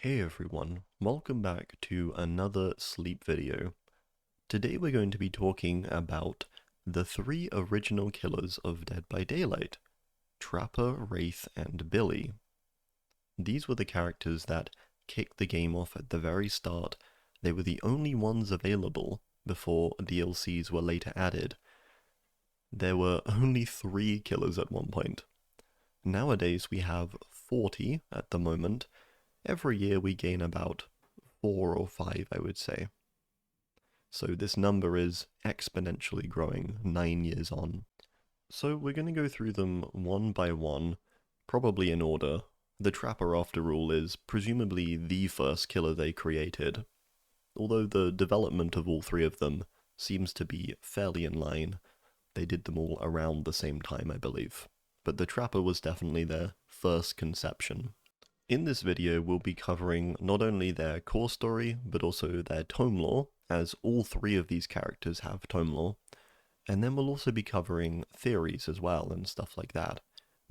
Hey everyone, welcome back to another sleep video. Today we're going to be talking about the three original killers of Dead by Daylight, Trapper, Wraith, and Billy. These were the characters that kicked the game off at the very start. They were the only ones available before DLCs were later added. There were only 3 killers at one point. Nowadays we have 40 at the moment. Every year we gain about 4 or 5, I would say. So this number is exponentially growing 9 years on. So we're going to go through them one by one, probably in order. The Trapper, after all, is presumably the first killer they created, although the development of all 3 of them seems to be fairly in line. They did them all around the same time, I believe. But the Trapper was definitely their first conception. In this video, we'll be covering not only their core story, but also their tome lore, as all 3 of these characters have tome lore, and then we'll also be covering theories as well and stuff like that.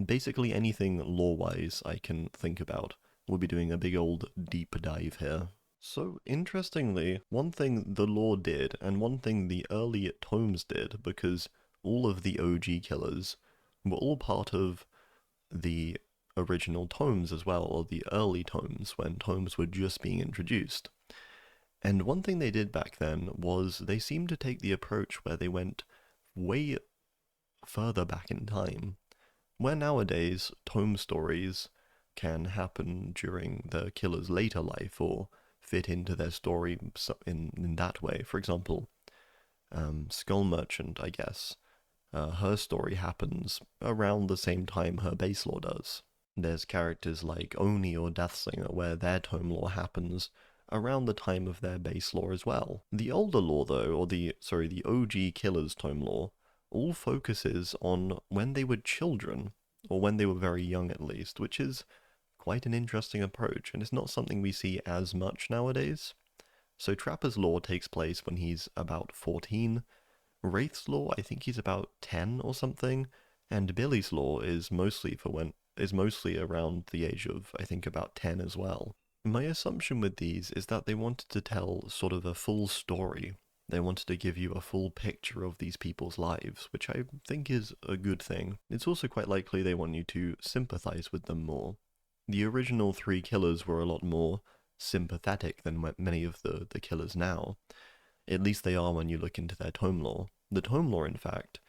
Basically anything lore-wise I can think about. We'll be doing a big old deep dive here. So, interestingly, one thing the lore did, and one thing the early tomes did, because all of the OG killers were all part of the original tomes as well, or the early tomes, when tomes were just being introduced. And one thing they did back then was they seemed to take the approach where they went way further back in time, where nowadays tome stories can happen during the killer's later life or fit into their story in that way. For example, Skull Merchant, I guess, her story happens around the same time her base lore does. There's characters like Oni or Deathslinger where their tome lore happens around the time of their base lore as well. The older lore though, or the OG Killer's tome lore, all focuses on when they were children, or when they were very young at least, which is quite an interesting approach, and it's not something we see as much nowadays. So Trapper's lore takes place when he's about 14, Wraith's lore I think he's about 10 or something, and Billy's lore is mostly around the age of, I think, about 10 as well. My assumption with these is that they wanted to tell sort of a full story. They wanted to give you a full picture of these people's lives, which I think is a good thing. It's also quite likely they want you to sympathize with them more. The original 3 killers were a lot more sympathetic than many of the killers now. At least they are when you look into their tome lore. The tome lore, in fact,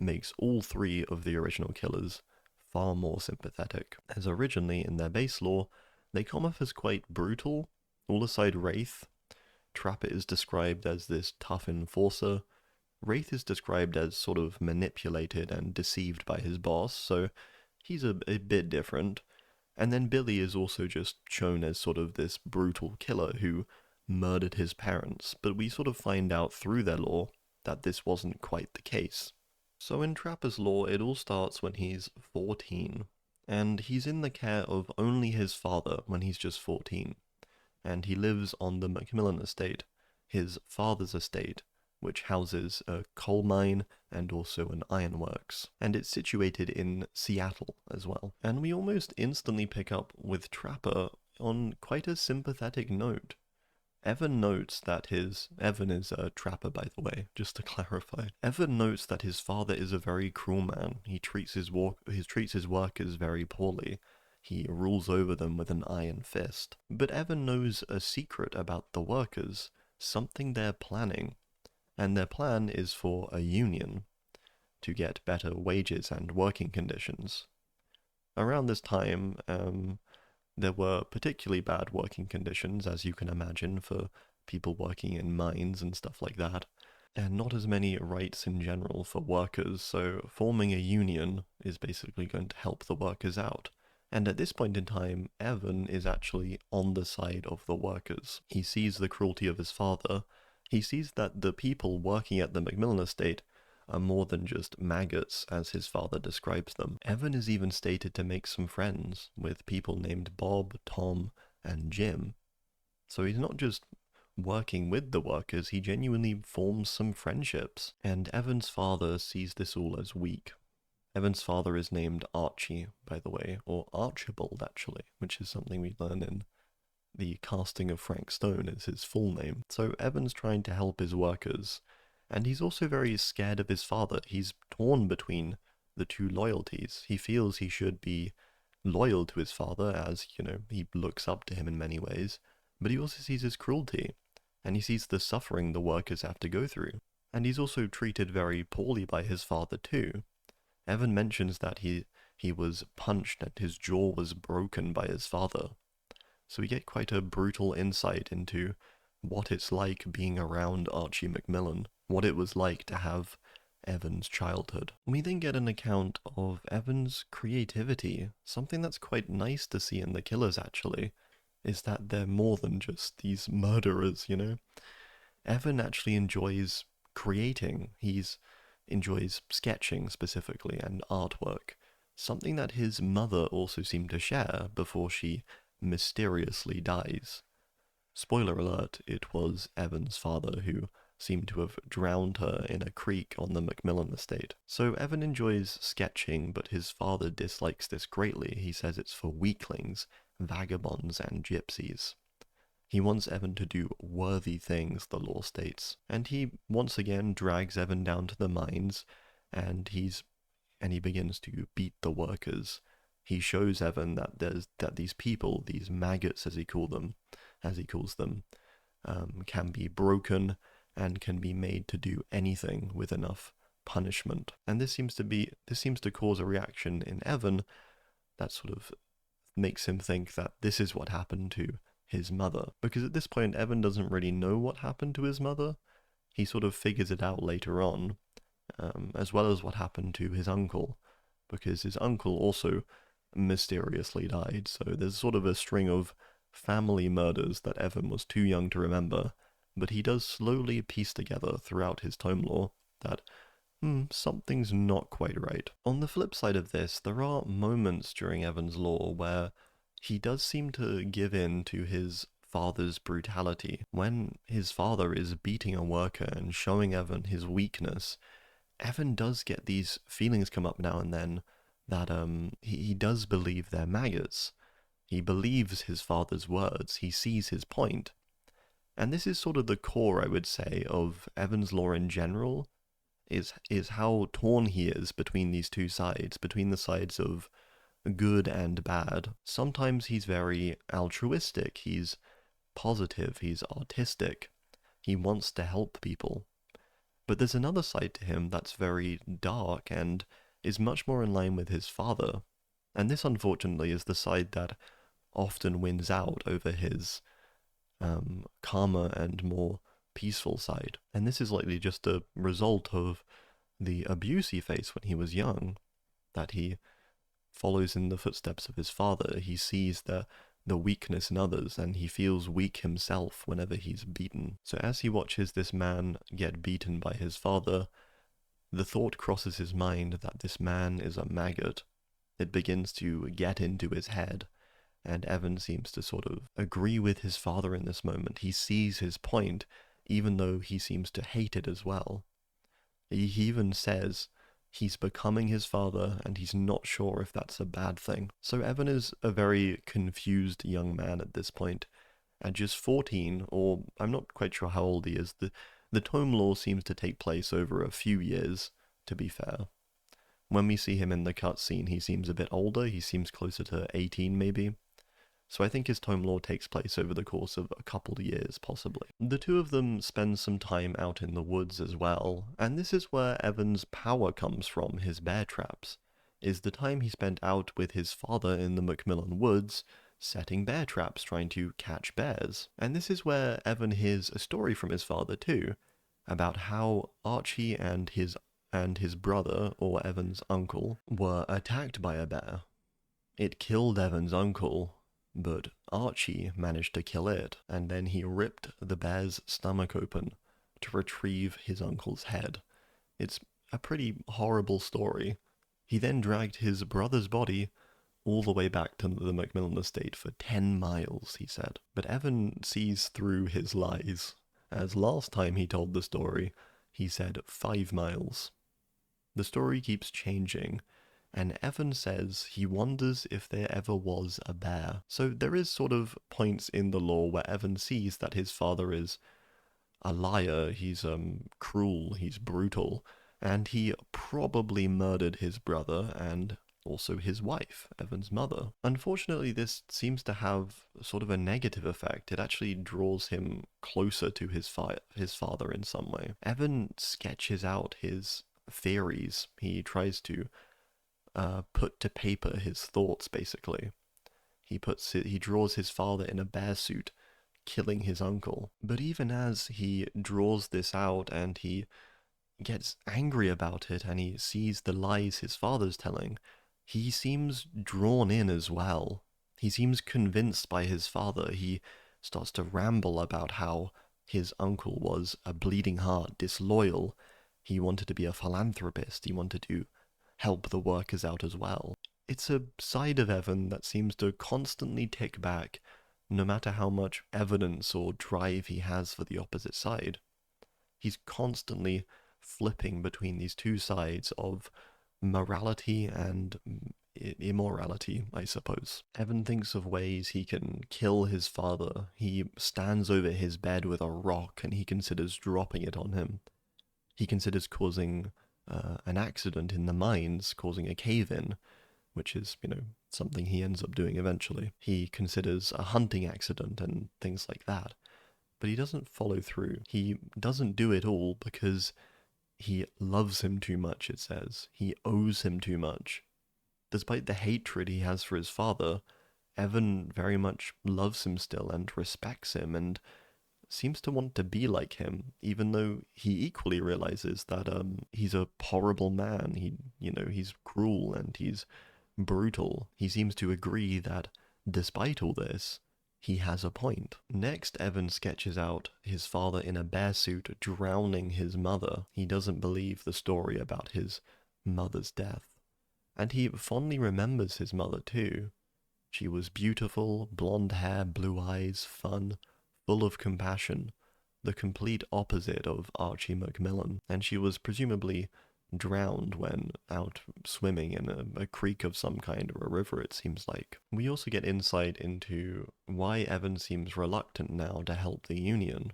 makes all 3 of the original killers far more sympathetic, as originally in their base lore, they come off as quite brutal. All aside Wraith, Trapper is described as this tough enforcer. Wraith is described as sort of manipulated and deceived by his boss, so he's a bit different. And then Billy is also just shown as sort of this brutal killer who murdered his parents, but we sort of find out through their lore that this wasn't quite the case. So in Trapper's lore, it all starts when he's 14, and he's in the care of only his father when he's just 14, and he lives on the Macmillan estate, his father's estate, which houses a coal mine and also an ironworks, and it's situated in Seattle as well. And we almost instantly pick up with Trapper on quite a sympathetic note. Evan notes that Evan is a trapper, by the way, just to clarify. Evan notes that his father is a very cruel man. He treats his workers very poorly. He rules over them with an iron fist. But Evan knows a secret about the workers, something they're planning. And their plan is for a union, to get better wages and working conditions. Around this time, there were particularly bad working conditions, as you can imagine, for people working in mines and stuff like that, and not as many rights in general for workers, so forming a union is basically going to help the workers out. And at this point in time, Evan is actually on the side of the workers. He sees the cruelty of his father. He sees that the people working at the Macmillan estate are more than just maggots, as his father describes them. Evan is even stated to make some friends with people named Bob, Tom, and Jim. So he's not just working with the workers, he genuinely forms some friendships. And Evan's father sees this all as weak. Evan's father is named Archie, by the way, or Archibald actually, which is something we learn in The casting of Frank Stone is his full name. So Evan's trying to help his workers, and he's also very scared of his father. He's torn between the two loyalties. He feels he should be loyal to his father, as, he looks up to him in many ways, but he also sees his cruelty, and he sees the suffering the workers have to go through. And he's also treated very poorly by his father too. Evan mentions that he was punched and his jaw was broken by his father. So we get quite a brutal insight into what it's like being around Archie Macmillan, what it was like to have Evan's childhood. We then get an account of Evan's creativity. Something that's quite nice to see in the killers, actually, is that they're more than just these murderers, Evan actually enjoys creating. He enjoys sketching specifically and artwork, something that his mother also seemed to share before she mysteriously dies. Spoiler alert, it was Evan's father who seemed to have drowned her in a creek on the Macmillan estate. So Evan enjoys sketching, but his father dislikes this greatly. He says it's for weaklings, vagabonds, and gypsies. He wants Evan to do worthy things, the law states, and he once again drags Evan down to the mines, and he begins to beat the workers. He shows Evan that these people, these maggots as he calls them, can be broken and can be made to do anything with enough punishment. And this seems to cause a reaction in Evan that sort of makes him think that this is what happened to his mother. Because at this point, Evan doesn't really know what happened to his mother. He sort of figures it out later on, as well as what happened to his uncle, because his uncle also mysteriously died. So there's sort of a string of family murders that Evan was too young to remember, but he does slowly piece together throughout his tome lore that something's not quite right. On the flip side of this, there are moments during Evan's lore where he does seem to give in to his father's brutality. When his father is beating a worker and showing Evan his weakness, Evan does get these feelings come up now and then that he does believe they're maggots. He believes his father's words. He sees his point. And this is sort of the core, I would say, of Evan's lore in general, is how torn he is between these two sides, between the sides of good and bad. Sometimes he's very altruistic, he's positive, he's artistic, he wants to help people. But there's another side to him that's very dark and is much more in line with his father. And this, unfortunately, is the side that often wins out over his calmer and more peaceful side. And this is likely just a result of the abuse he faced when he was young, that he follows in the footsteps of his father. He sees the weakness in others, and he feels weak himself whenever he's beaten. So as he watches this man get beaten by his father, the thought crosses his mind that this man is a maggot. It begins to get into his head, and Evan seems to sort of agree with his father in this moment. He sees his point, even though he seems to hate it as well. He even says he's becoming his father, and he's not sure if that's a bad thing. So Evan is a very confused young man at this point. At just 14, or I'm not quite sure how old he is, the tome lore seems to take place over a few years, to be fair. When we see him in the cutscene, he seems a bit older. He seems closer to 18, maybe. So I think his tome lore takes place over the course of a couple of years, possibly. The two of them spend some time out in the woods as well, and this is where Evan's power comes from, his bear traps, is the time he spent out with his father in the Macmillan woods, setting bear traps, trying to catch bears. And this is where Evan hears a story from his father too, about how Archie and his brother, or Evan's uncle, were attacked by a bear. It killed Evan's uncle, but Archie managed to kill it, and then he ripped the bear's stomach open to retrieve his uncle's head. It's a pretty horrible story. He then dragged his brother's body all the way back to the Macmillan estate for 10 miles, he said. But Evan sees through his lies, as last time he told the story, he said 5 miles. The story keeps changing, and Evan says he wonders if there ever was a bear. So there is sort of points in the lore where Evan sees that his father is a liar, he's cruel, he's brutal, and he probably murdered his brother and also his wife, Evan's mother. Unfortunately, this seems to have sort of a negative effect. It actually draws him closer to his father in some way. Evan sketches out his theories. He tries to put to paper his thoughts, basically. He draws his father in a bear suit, killing his uncle. But even as he draws this out and he gets angry about it and he sees the lies his father's telling, he seems drawn in as well. He seems convinced by his father. He starts to ramble about how his uncle was a bleeding heart, disloyal. He wanted to be a philanthropist. He wanted to help the workers out as well. It's a side of Evan that seems to constantly tick back, no matter how much evidence or drive he has for the opposite side. He's constantly flipping between these two sides of morality and immorality, I suppose. Evan thinks of ways he can kill his father. He stands over his bed with a rock and he considers dropping it on him. He considers causing an accident in the mines, causing a cave-in, which is, something he ends up doing eventually. He considers a hunting accident and things like that. But he doesn't follow through. He doesn't do it all because he loves him too much, it says. He owes him too much. Despite the hatred he has for his father, Evan very much loves him still and respects him and seems to want to be like him, even though he equally realizes that he's a horrible man. He's cruel and he's brutal. He seems to agree that despite all this, he has a point. Next, Evan sketches out his father in a bear suit drowning his mother. He doesn't believe the story about his mother's death. And he fondly remembers his mother too. She was beautiful, blonde hair, blue eyes, fun, full of compassion, the complete opposite of Archie Macmillan. And she was presumably drowned when out swimming in a creek of some kind or a river, it seems like. We also get insight into why Evan seems reluctant now to help the Union.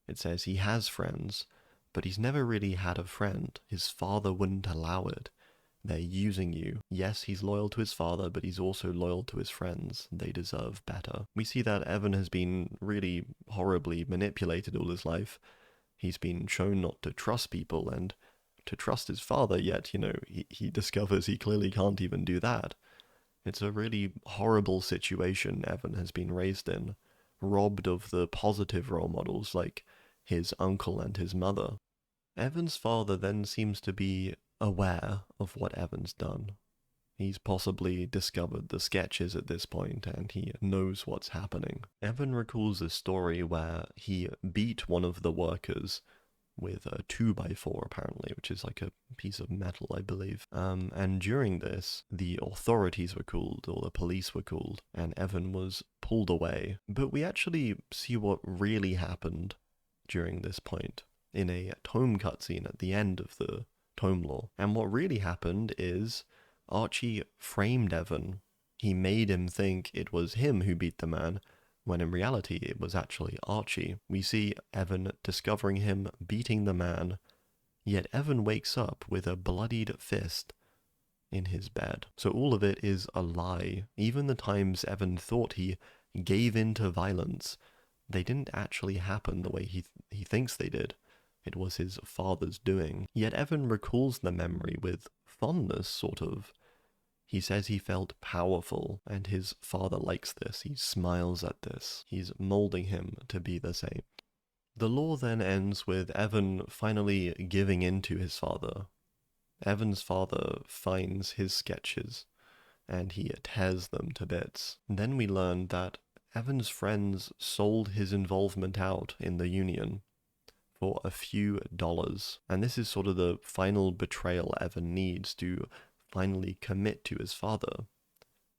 It says he has friends, but he's never really had a friend. His father wouldn't allow it. They're using you. Yes, he's loyal to his father, but he's also loyal to his friends. They deserve better. We see that Evan has been really horribly manipulated all his life. He's been shown not to trust people and to trust his father, yet, he discovers he clearly can't even do that. It's a really horrible situation Evan has been raised in, robbed of the positive role models like his uncle and his mother. Evan's father then seems to be aware of what Evan's done. He's possibly discovered the sketches at this point and he knows what's happening. Evan recalls a story where he beat one of the workers with a 2x4 apparently, which is like a piece of metal, I believe. And during this, the authorities were called, or the police were called, and Evan was pulled away. But we actually see what really happened during this point in a tome cutscene at the end of the tome lore. And what really happened is Archie framed Evan. He made him think it was him who beat the man, when in reality it was actually Archie. We see Evan discovering him beating the man, yet Evan wakes up with a bloodied fist in his bed. So all of it is a lie. Even the times Evan thought he gave in to violence, they didn't actually happen the way he thinks they did. It was his father's doing. Yet Evan recalls the memory with fondness, sort of. He says he felt powerful, and his father likes this. He smiles at this. He's molding him to be the same. The lore then ends with Evan finally giving in to his father. Evan's father finds his sketches, and he tears them to bits. Then we learn that Evan's friends sold his involvement out in the Union for a few dollars. And this is sort of the final betrayal Evan needs to finally commit to his father.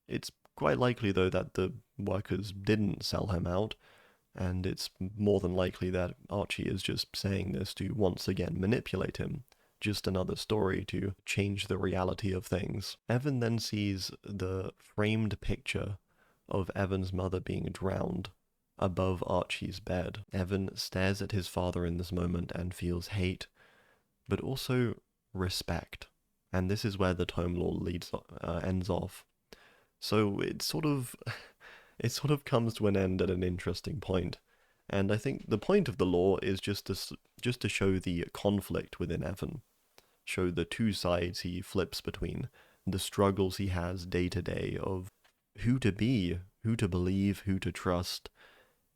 It's quite likely, though, that the workers didn't sell him out, and it's more than likely that Archie is just saying this to once again manipulate him, just another story to change the reality of things. Evan then sees the framed picture of Evan's mother being drowned above Archie's bed. Evan stares at his father in this moment and feels hate, but also respect. And this is where the tome lore ends off. So it sort of comes to an end at an interesting point. And I think the point of the lore is just to show the conflict within Evan, show the two sides he flips between, the struggles he has day to day of who to be, who to believe, who to trust,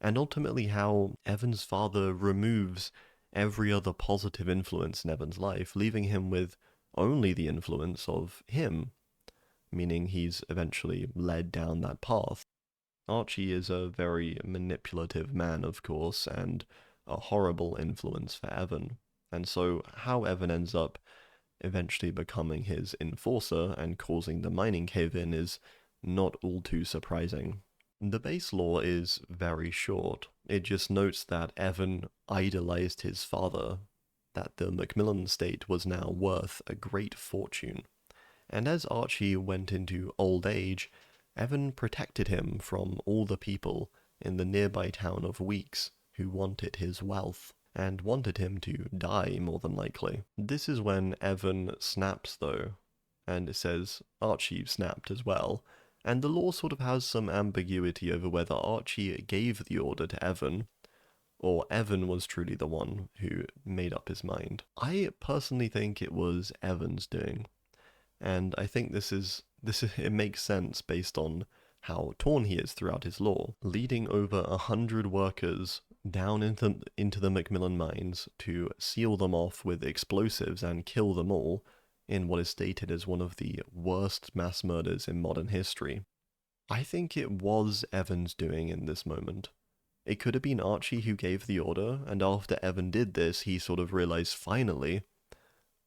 and ultimately how Evan's father removes every other positive influence in Evan's life, leaving him with only the influence of him, meaning he's eventually led down that path. Archie is a very manipulative man, of course, and a horrible influence for Evan. And so how Evan ends up eventually becoming his enforcer and causing the mining cave-in is not all too surprising. The base lore is very short. It just notes that Evan idolized his father, that the Macmillan estate was now worth a great fortune. And as Archie went into old age, Evan protected him from all the people in the nearby town of Weeks who wanted his wealth, and wanted him to die more than likely. This is when Evan snaps though, and it says Archie snapped as well, and the lore sort of has some ambiguity over whether Archie gave the order to Evan, or Evan was truly the one who made up his mind. I personally think it was Evan's doing, and I think it makes sense based on how torn he is throughout his lore, leading over 100 workers down into the Macmillan mines to seal them off with explosives and kill them all in what is stated as one of the worst mass murders in modern history. I think it was Evan's doing in this moment. It could have been Archie who gave the order, and after Evan did this, he sort of realized finally,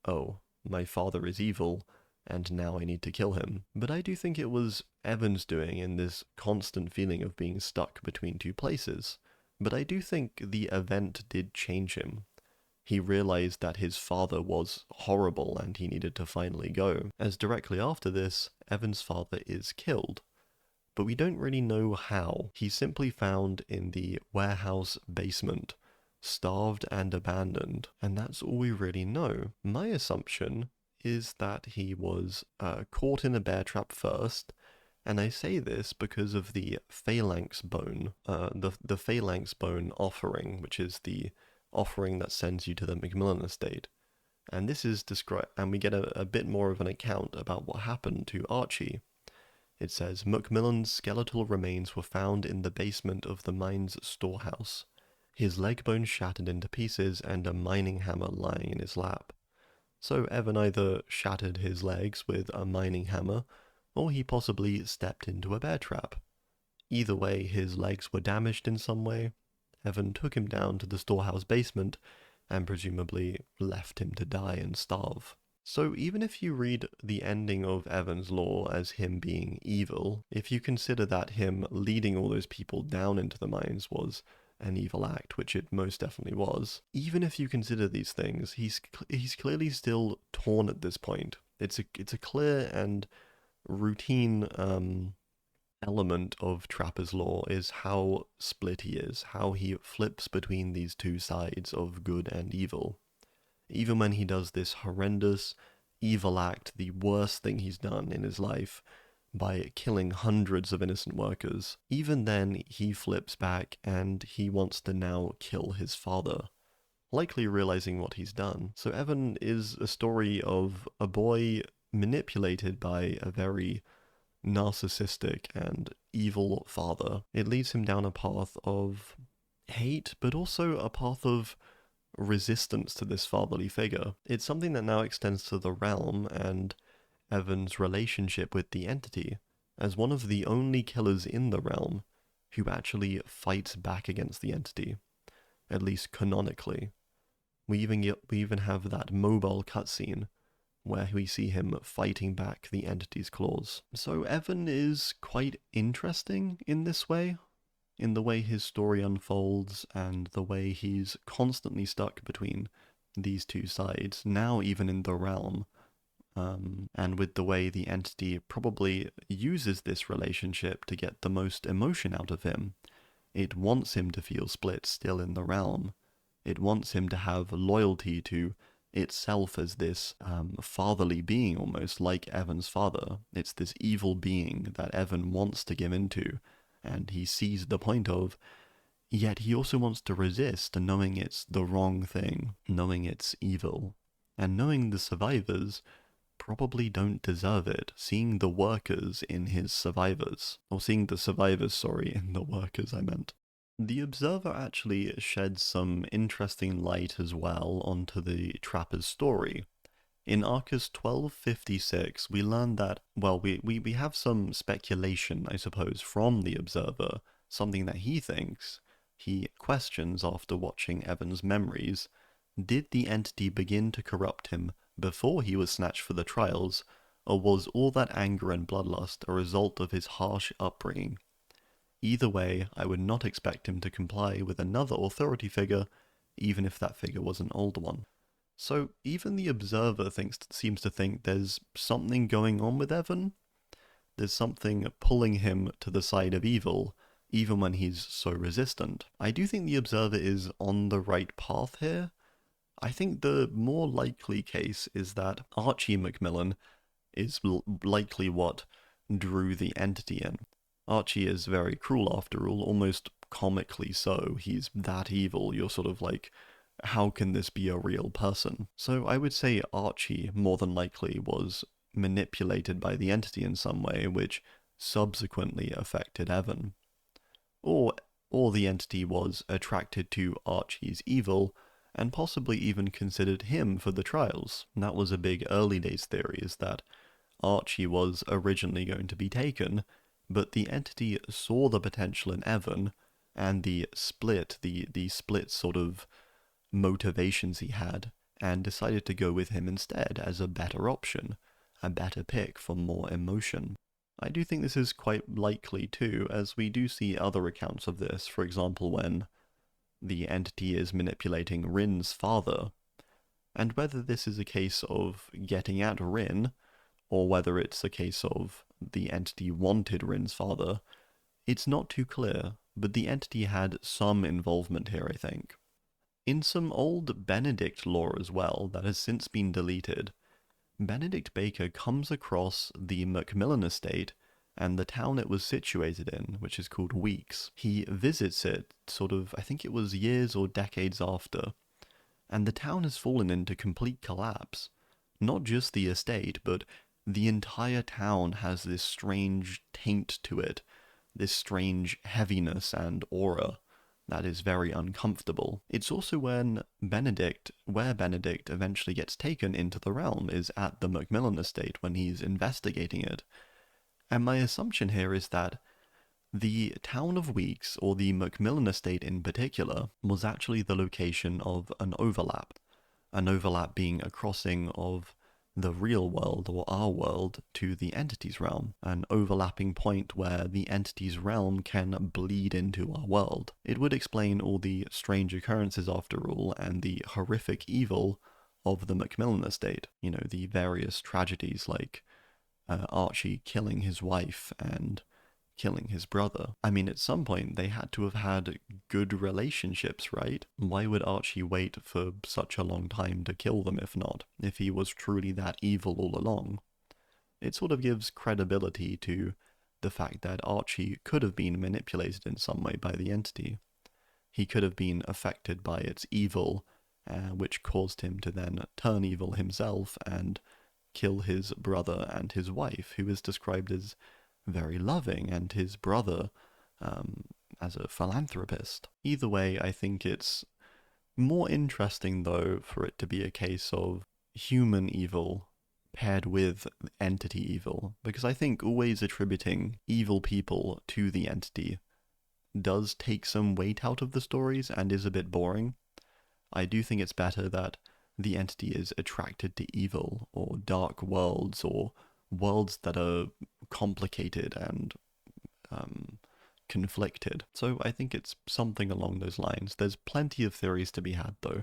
oh, my father is evil, and now I need to kill him. But I do think it was Evan's doing in this constant feeling of being stuck between two places. But I do think the event did change him. He realized that his father was horrible and he needed to finally go, as directly after this, Evan's father is killed. But we don't really know how. He's simply found in the warehouse basement, starved and abandoned, and that's all we really know. My assumption is that he was caught in a bear trap first, and I say this because of the phalanx bone, the phalanx bone offering, which is the offering that sends you to the Macmillan estate. And this is described, and we get a bit more of an account about what happened to Archie. It says, Macmillan's skeletal remains were found in the basement of the mine's storehouse, his leg bone shattered into pieces and a mining hammer lying in his lap. So Evan either shattered his legs with a mining hammer, or he possibly stepped into a bear trap. Either way, his legs were damaged in some way. Evan took him down to the storehouse basement, and presumably left him to die and starve. So even if you read the ending of Evan's lore as him being evil, if you consider that him leading all those people down into the mines was an evil act, which it most definitely was, even if you consider these things, he's clearly still torn at this point. It's a clear and routine element of Trapper's lore is how split he is, how he flips between these two sides of good and evil. Even when he does this horrendous evil act, the worst thing he's done in his life, by killing hundreds of innocent workers, even then he flips back and he wants to now kill his father, likely realizing what he's done. So Evan is a story of a boy manipulated by a very narcissistic and evil father. It leads him down a path of hate, but also a path of resistance to this fatherly figure. It's something that now extends to the realm and Evan's relationship with the entity, as one of the only killers in the realm who actually fights back against the entity, at least canonically. We even have that mobile cutscene where we see him fighting back the entity's claws. So Evan is quite interesting in this way, in the way his story unfolds and the way he's constantly stuck between these two sides, now even in the realm, and with the way the entity probably uses this relationship to get the most emotion out of him. It wants him to feel split still in the realm. It wants him to have loyalty to itself as this fatherly being, almost like Evan's father. It's this evil being that Evan wants to give into, and he sees the point of, yet he also wants to resist, knowing it's the wrong thing, knowing it's evil, and knowing the survivors probably don't deserve it, seeing the workers in his survivors. Or seeing the survivors, sorry, in the workers, I meant. The Observer actually sheds some interesting light as well onto the Trapper's story. In Arcus 1256, we learn that, well, we have some speculation, I suppose, from the Observer, something that he thinks, he questions after watching Evan's memories. Did the entity begin to corrupt him before he was snatched for the trials, or was all that anger and bloodlust a result of his harsh upbringing? Either way, I would not expect him to comply with another authority figure, even if that figure was an old one. So even the Observer seems to think there's something going on with Evan. There's something pulling him to the side of evil, even when he's so resistant. I do think the Observer is on the right path here. I think the more likely case is that Archie Macmillan is likely what drew the entity in. Archie is very cruel after all, almost comically so. He's that evil, you're sort of like, how can this be a real person? So I would say Archie more than likely was manipulated by the entity in some way, which subsequently affected Evan. Or the entity was attracted to Archie's evil, and possibly even considered him for the trials. And that was a big early days theory, is that Archie was originally going to be taken, but the entity saw the potential in Evan, and the split sort of motivations he had, and decided to go with him instead as a better option, a better pick for more emotion. I do think this is quite likely too, as we do see other accounts of this, for example when the entity is manipulating Rin's father, and whether this is a case of getting at Rin, or whether it's a case of the entity wanted Rin's father, it's not too clear, but the entity had some involvement here, I think. In some old Benedict lore as well, that has since been deleted, Benedict Baker comes across the Macmillan estate and the town it was situated in, which is called Weeks. He visits it, sort of, I think it was years or decades after, and the town has fallen into complete collapse. Not just the estate, but the entire town has this strange taint to it, this strange heaviness and aura that is very uncomfortable. It's also where Benedict eventually gets taken into the realm, is at the Macmillan estate when he's investigating it. And my assumption here is that the town of Weeks, or the Macmillan estate in particular, was actually the location of an overlap being a crossing of the real world, or our world, to the entity's realm, an overlapping point where the entity's realm can bleed into our world. It would explain all the strange occurrences after all, and the horrific evil of the Macmillan estate. You know, the various tragedies like Archie killing his wife and killing his brother. I mean, at some point they had to have had good relationships, right? Why would Archie wait for such a long time to kill them if he was truly that evil all along? It sort of gives credibility to the fact that Archie could have been manipulated in some way by the entity. He could have been affected by its evil, which caused him to then turn evil himself and kill his brother and his wife, who is described as very loving, and his brother as a philanthropist. Either way, I think it's more interesting, though, for it to be a case of human evil paired with entity evil, because I think always attributing evil people to the entity does take some weight out of the stories and is a bit boring. I do think it's better that the entity is attracted to evil, or dark worlds, or worlds that are complicated and conflicted. So I think it's something along those lines. There's plenty of theories to be had, though.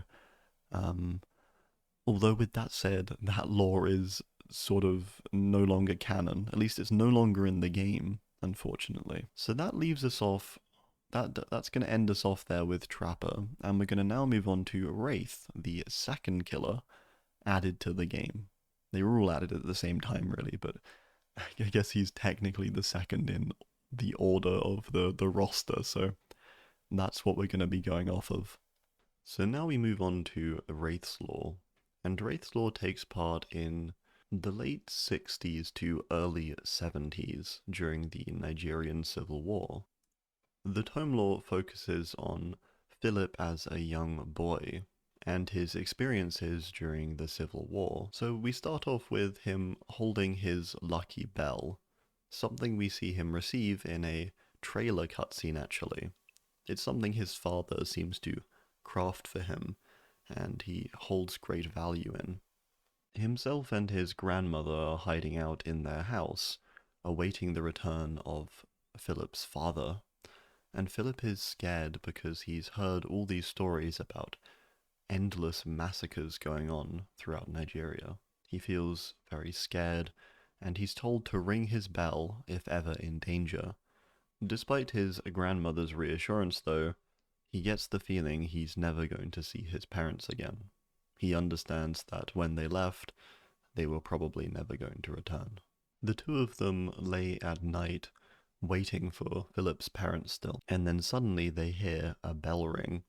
Although with that said, that lore is sort of no longer canon. At least it's no longer in the game, unfortunately. So that leaves us off. That's going to end us off there with Trapper, and we're going to now move on to Wraith, the second killer added to the game. They were all added at the same time, really, but I guess he's technically the second in the order of the roster, so that's what we're going to be going off of. So now we move on to Wraith's lore, and Wraith's lore takes part in the late 60s to early 70s during the Nigerian Civil War. The tome lore focuses on Philip as a young boy and his experiences during the Civil War. So we start off with him holding his lucky bell, something we see him receive in a trailer cutscene actually. It's something his father seems to craft for him, and he holds great value in. Himself and his grandmother are hiding out in their house, awaiting the return of Philip's father. And Philip is scared because he's heard all these stories about endless massacres going on throughout Nigeria. He feels very scared, and he's told to ring his bell if ever in danger. Despite his grandmother's reassurance, though, he gets the feeling he's never going to see his parents again. He understands that when they left, they were probably never going to return. The two of them lay at night, waiting for Philip's parents still, and then suddenly they hear a bell ring,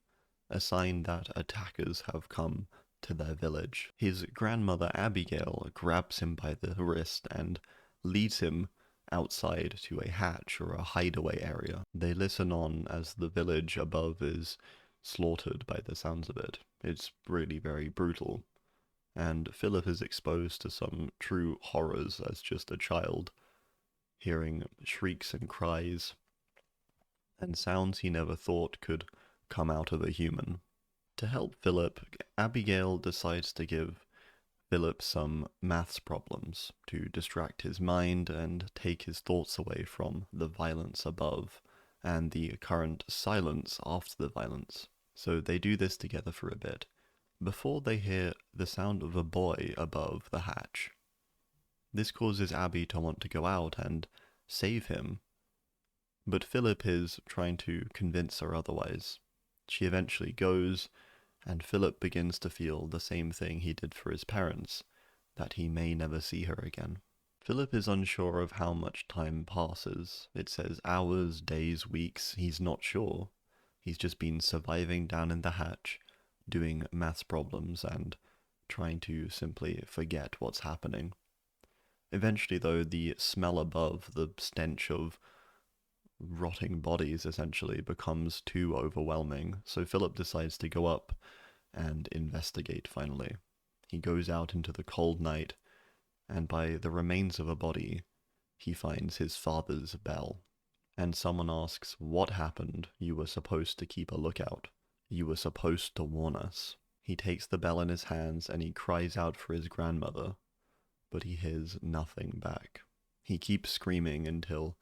a sign that attackers have come to their village. His grandmother Abigail grabs him by the wrist and leads him outside to a hatch or a hideaway area. They listen on as the village above is slaughtered by the sounds of it. It's really very brutal. And Philip is exposed to some true horrors as just a child, hearing shrieks and cries, and sounds he never thought could come out of a human. To help Philip, Abigail decides to give Philip some maths problems to distract his mind and take his thoughts away from the violence above and the current silence after the violence. So they do this together for a bit, before they hear the sound of a boy above the hatch. This causes Abby to want to go out and save him, but Philip is trying to convince her otherwise. She eventually goes, and Philip begins to feel the same thing he did for his parents, that he may never see her again. Philip is unsure of how much time passes. It says hours, days, weeks, he's not sure. He's just been surviving down in the hatch, doing maths problems and trying to simply forget what's happening. Eventually, though, the smell above, the stench of rotting bodies essentially, becomes too overwhelming, so Philip decides to go up and investigate finally. He goes out into the cold night, and by the remains of a body, he finds his father's bell. And someone asks, "What happened? You were supposed to keep a lookout. You were supposed to warn us." He takes the bell in his hands and he cries out for his grandmother, but he hears nothing back. He keeps screaming until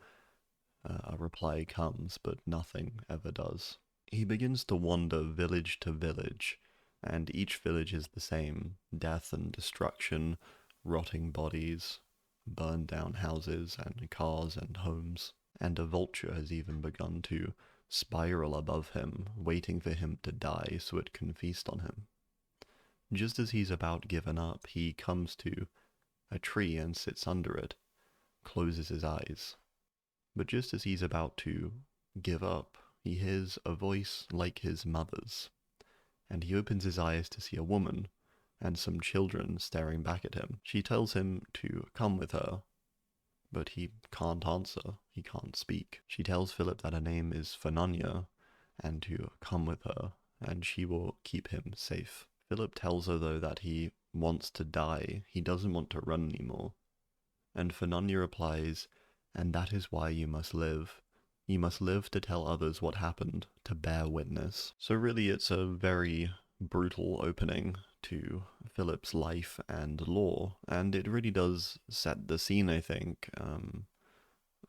a reply comes, but nothing ever does. He begins to wander village to village, and each village is the same: death and destruction, rotting bodies, burned down houses and cars and homes. And a vulture has even begun to spiral above him, waiting for him to die so it can feast on him. Just as he's about given up, he comes to a tree and sits under it, closes his eyes. But just as he's about to give up, he hears a voice like his mother's, and he opens his eyes to see a woman and some children staring back at him. She tells him to come with her, but he can't answer, he can't speak. She tells Philip that her name is Fananya, and to come with her, and she will keep him safe. Philip tells her, though, that he wants to die, he doesn't want to run anymore. And Fananya replies, "And that is why you must live. You must live to tell others what happened, to bear witness." So really it's a very brutal opening to Philip's life and lore, and it really does set the scene, I think.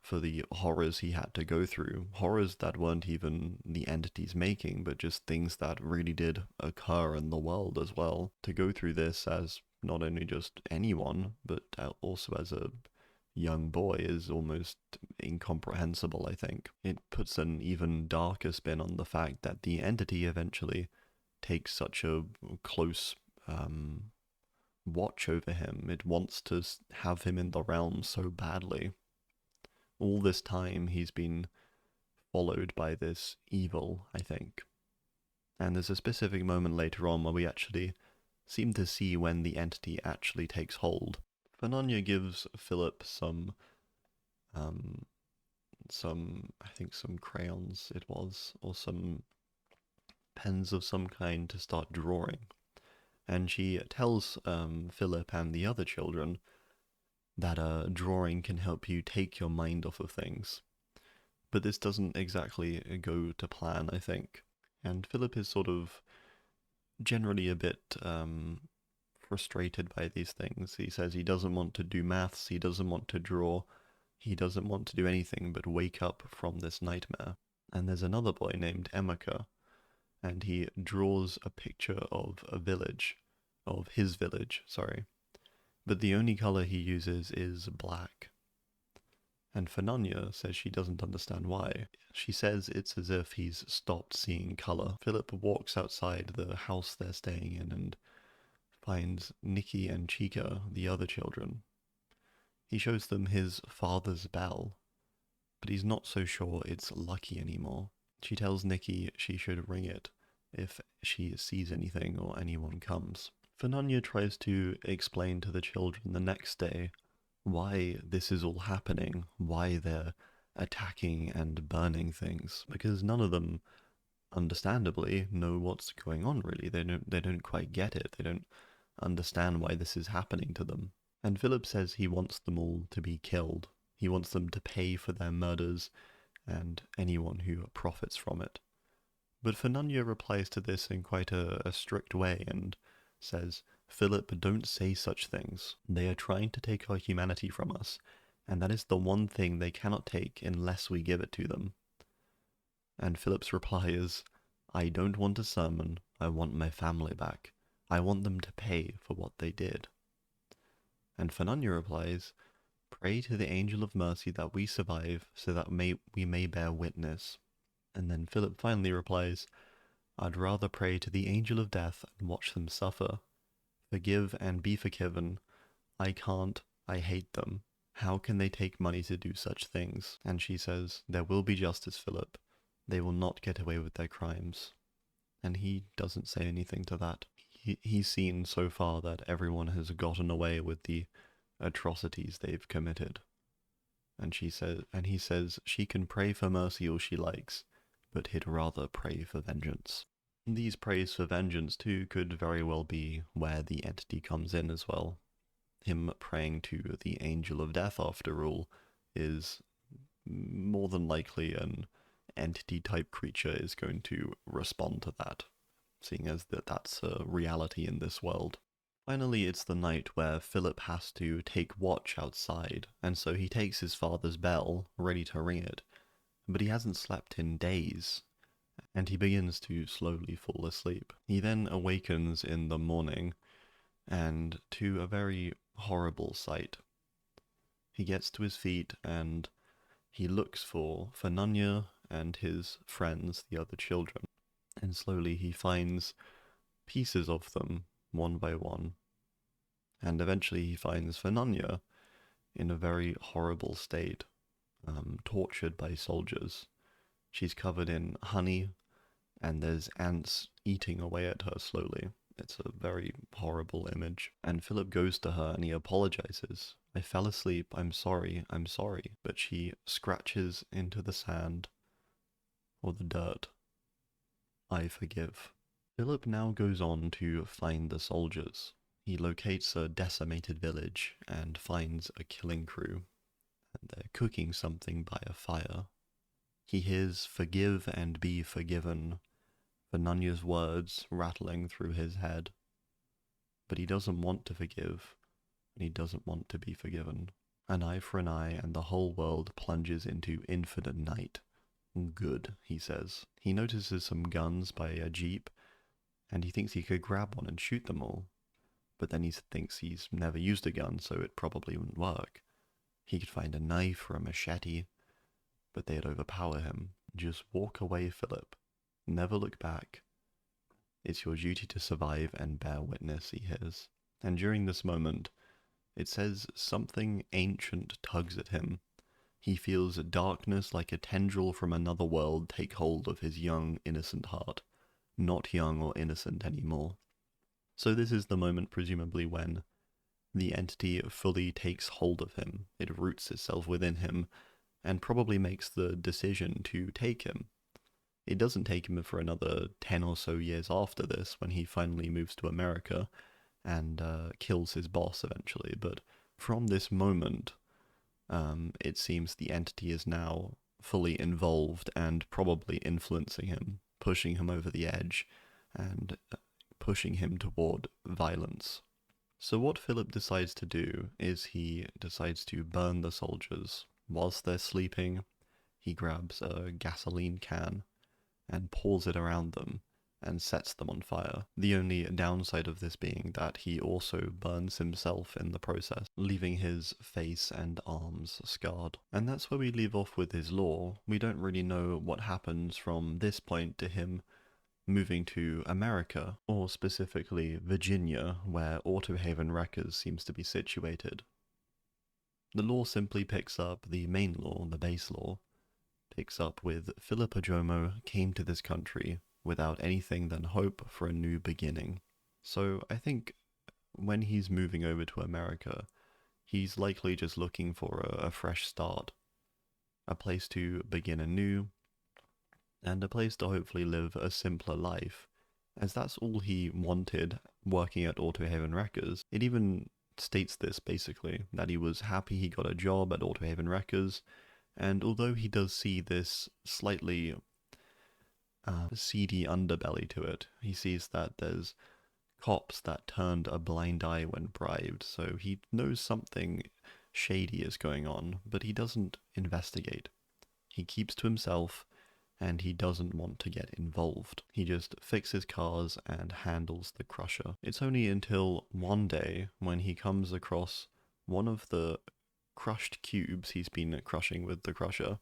for the horrors he had to go through. Horrors that weren't even the entity's making, but just things that really did occur in the world as well. To go through this as not only just anyone, but also as a young boy is almost incomprehensible, I think. It puts an even darker spin on the fact that the entity eventually takes such a close watch over him. It wants to have him in the realm so badly. All this time he's been followed by this evil, I think. And there's a specific moment later on where we actually seem to see when the entity actually takes hold. Fernanya gives Philip some I think some crayons it was, or some pens of some kind to start drawing. And she tells Philip and the other children that drawing can help you take your mind off of things. But this doesn't exactly go to plan, I think. And Philip is sort of generally a bit frustrated by these things. He says he doesn't want to do maths, he doesn't want to draw, he doesn't want to do anything but wake up from this nightmare. And there's another boy named Emeka, and he draws a picture of his village, sorry. But the only color he uses is black. And Fernanya says she doesn't understand why. She says it's as if he's stopped seeing color. Philip walks outside the house they're staying in and finds Nikki and Chica, the other children. He shows them his father's bell, but he's not so sure it's lucky anymore. She tells Nikki she should ring it if she sees anything or anyone comes. Fernanya tries to explain to the children the next day why this is all happening, why they're attacking and burning things, because none of them, understandably, know what's going on really. They don't quite get it. They don't understand why this is happening to them. And Philip says he wants them all to be killed. He wants them to pay for their murders and anyone who profits from it. But Fernanya replies to this in quite a strict way and says, "Philip, don't say such things. They are trying to take our humanity from us, and that is the one thing they cannot take unless we give it to them." And Philip's reply is, "I don't want a sermon, I want my family back. I want them to pay for what they did." And Fernanya replies, "Pray to the angel of mercy that we survive, so that we may bear witness." And then Philip finally replies, "I'd rather pray to the angel of death and watch them suffer. Forgive and be forgiven. I can't, I hate them. How can they take money to do such things?" And she says, "There will be justice, Philip. They will not get away with their crimes." And he doesn't say anything to that. He's seen so far that everyone has gotten away with the atrocities they've committed. And he says she can pray for mercy all she likes, but he'd rather pray for vengeance. These prays for vengeance too could very well be where the entity comes in as well. Him praying to the angel of death, after all, is more than likely an entity type creature is going to respond to that, seeing as that's a reality in this world. Finally, it's the night where Philip has to take watch outside, and so he takes his father's bell, ready to ring it, but he hasn't slept in days, and he begins to slowly fall asleep. He then awakens in the morning, and to a very horrible sight. He gets to his feet, and he looks for Fernanya and his friends, the other children. And slowly he finds pieces of them, one by one. And eventually he finds Fernanya in a very horrible state, tortured by soldiers. She's covered in honey, and there's ants eating away at her slowly. It's a very horrible image. And Philip goes to her and he apologizes. "I fell asleep, I'm sorry. But she scratches into the sand, or the dirt. "I forgive." Philip now goes on to find the soldiers. He locates a decimated village and finds a killing crew, and they're cooking something by a fire. He hears "forgive and be forgiven," Fernanya's words rattling through his head. But he doesn't want to forgive, and he doesn't want to be forgiven. An eye for an eye, and the whole world plunges into infinite night. Good, he says. He notices some guns by a jeep, and he thinks he could grab one and shoot them all. But then he thinks he's never used a gun, so it probably wouldn't work. He could find a knife or a machete, but they'd overpower him. Just walk away, Philip. Never look back. It's your duty to survive and bear witness, he hears. And during this moment, it says something ancient tugs at him. He feels darkness like a tendril from another world take hold of his young, innocent heart. Not young or innocent anymore. So this is the moment, presumably, when the entity fully takes hold of him. It roots itself within him, and probably makes the decision to take him. It doesn't take him for another 10 or so years after this, when he finally moves to America and kills his boss eventually, but from this moment, it seems the entity is now fully involved and probably influencing him, pushing him over the edge, and pushing him toward violence. So what Philip decides to do is he decides to burn the soldiers. Whilst they're sleeping, he grabs a gasoline can and pours it around them and sets them on fire. The only downside of this being that he also burns himself in the process, leaving his face and arms scarred. And that's where we leave off with his lore. We don't really know what happens from this point to him moving to America, or specifically Virginia, where Autohaven Wreckers seems to be situated. The lore simply picks up the main lore, the base lore, picks up with Philip Ajomo came to this country without anything than hope for a new beginning. So I think when he's moving over to America, he's likely just looking for a fresh start, a place to begin anew, and a place to hopefully live a simpler life, as that's all he wanted working at Autohaven Wreckers. It even states this, basically, that he was happy he got a job at Autohaven Wreckers, and although he does see this slightly seedy underbelly to it, he sees that there's cops that turned a blind eye when bribed, so he knows something shady is going on, but he doesn't investigate. He keeps to himself, and he doesn't want to get involved. He just fixes cars and handles the crusher. It's only until one day when he comes across one of the crushed cubes he's been crushing with the crusher,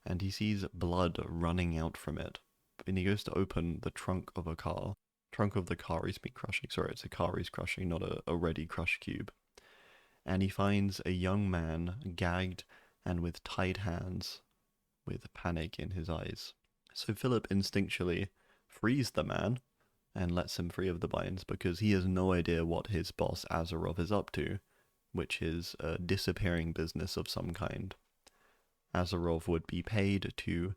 and he sees blood running out from it. And he goes to open the trunk of a car. Trunk of the car he's been crushing. Sorry, it's a car he's crushing, not a ready crushed cube. And he finds a young man gagged and with tied hands, with panic in his eyes. So Philip instinctually frees the man and lets him free of the binds because he has no idea what his boss Azarov is up to, which is a disappearing business of some kind. Azarov would be paid to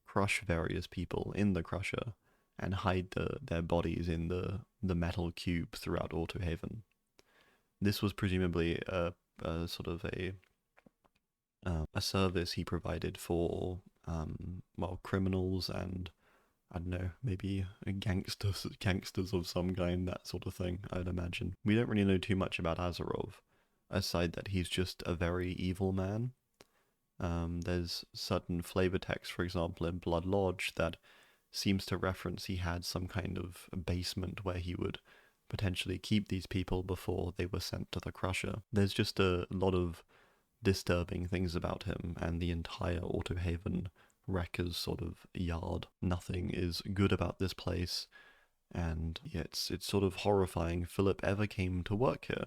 crush various people in the crusher and hide their bodies in the metal cube throughout Autohaven. This was presumably a sort of a service he provided for criminals and, I don't know, maybe gangsters of some kind, that sort of thing, I'd imagine. We don't really know too much about Azarov, aside that he's just a very evil man. There's certain flavor text, for example, in Blood Lodge that seems to reference he had some kind of basement where he would potentially keep these people before they were sent to the crusher. There's just a lot of disturbing things about him and the entire Autohaven Wreckers sort of yard. Nothing is good about this place, and it's sort of horrifying Philip ever came to work here.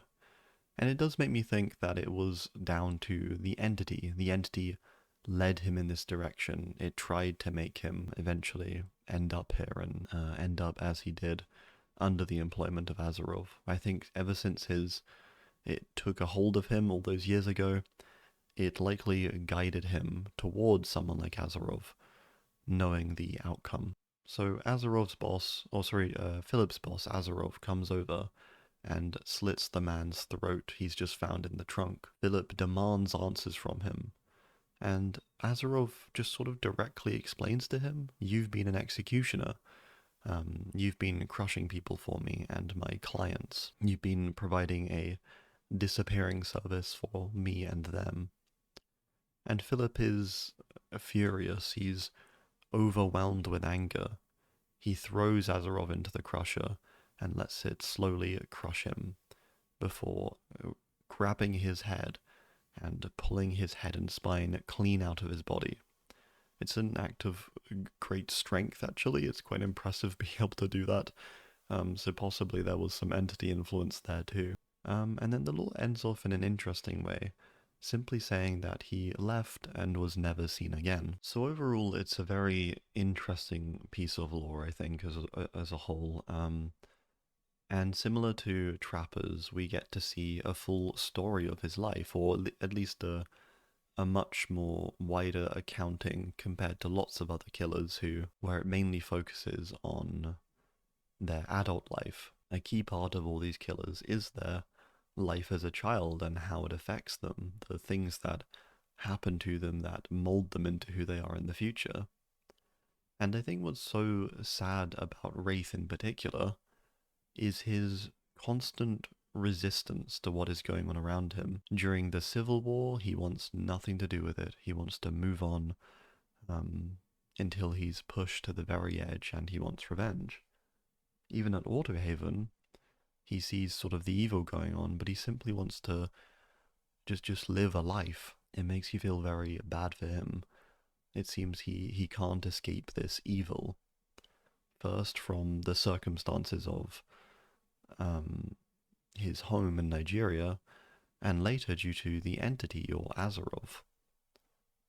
And it does make me think that it was down to the entity. The entity led him in this direction. It tried to make him eventually end up here and end up as he did under the employment of Azarov. I think ever since it took a hold of him all those years ago, it likely guided him towards someone like Azarov, knowing the outcome. So Philip's boss, Azarov, comes over and slits the man's throat he's just found in the trunk. Philip demands answers from him, and Azarov just sort of directly explains to him, "You've been an executioner. You've been crushing people for me and my clients. You've been providing a disappearing service for me and them. And Philip is furious. He's overwhelmed with anger. He throws Azarov into the crusher and lets it slowly crush him before grabbing his head and pulling his head and spine clean out of his body. It's an act of great strength, actually. It's quite impressive being able to do that. So possibly there was some entity influence there too. And then the law ends off in an interesting way, simply saying that he left and was never seen again. So overall, it's a very interesting piece of lore, I think, as a whole. And similar to Trappers, we get to see a full story of his life, or at least a much more wider accounting compared to lots of other killers where it mainly focuses on their adult life. A key part of all these killers is their life as a child and how it affects them, the things that happen to them that mold them into who they are in the future. And I think what's so sad about Wraith in particular is his constant resistance to what is going on around him. During the Civil War, he wants nothing to do with it. He wants to move on until he's pushed to the very edge and he wants revenge. Even at Autohaven, he sees sort of the evil going on, but he simply wants to just live a life. It makes you feel very bad for him. It seems he can't escape this evil. First, from the circumstances of his home in Nigeria, and later due to the entity or Azarov.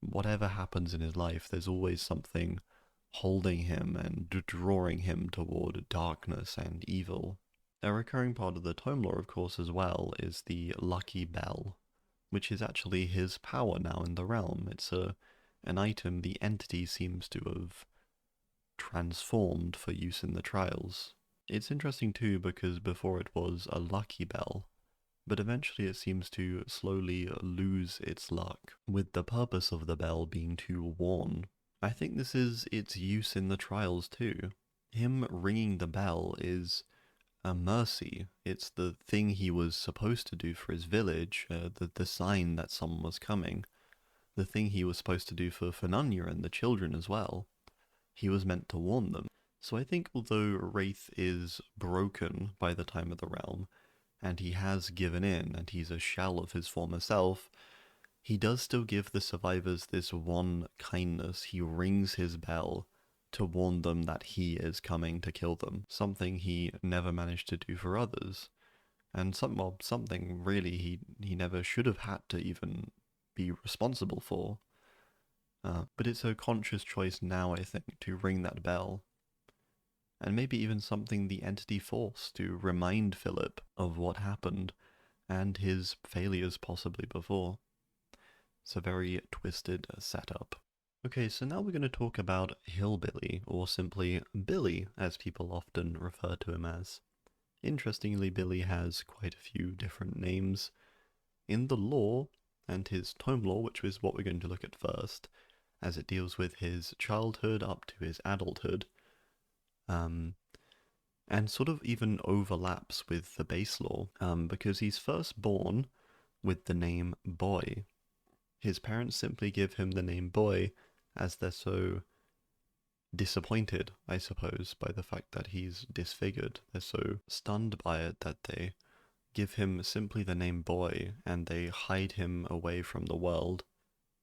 Whatever happens in his life, there's always something holding him and drawing him toward darkness and evil. A recurring part of the tome lore, of course, as well, is the Lucky Bell, which is actually his power now in the realm. It's an item the entity seems to have transformed for use in the trials. It's interesting too because before it was a lucky bell, but eventually it seems to slowly lose its luck, with the purpose of the bell being to warn. I think this is its use in the trials too. Him ringing the bell is a mercy. It's the thing he was supposed to do for his village, the sign that someone was coming. The thing he was supposed to do for Fanunya and the children as well. He was meant to warn them. So I think although Wraith is broken by the time of the realm, and he has given in, and he's a shell of his former self, he does still give the survivors this one kindness. He rings his bell to warn them that he is coming to kill them, something he never managed to do for others, and something really he never should have had to even be responsible for. But it's a conscious choice now, I think, to ring that bell. And maybe even something the entity forced to remind Philip of what happened and his failures possibly before. It's a very twisted setup. Okay, so now we're going to talk about Hillbilly, or simply Billy, as people often refer to him as. Interestingly, Billy has quite a few different names. In the lore, and his tome lore, which is what we're going to look at first, as it deals with his childhood up to his adulthood, and sort of even overlaps with the base lore, because he's first born with the name Boy. His parents simply give him the name Boy as they're so disappointed, I suppose, by the fact that he's disfigured. They're so stunned by it that they give him simply the name Boy, and they hide him away from the world.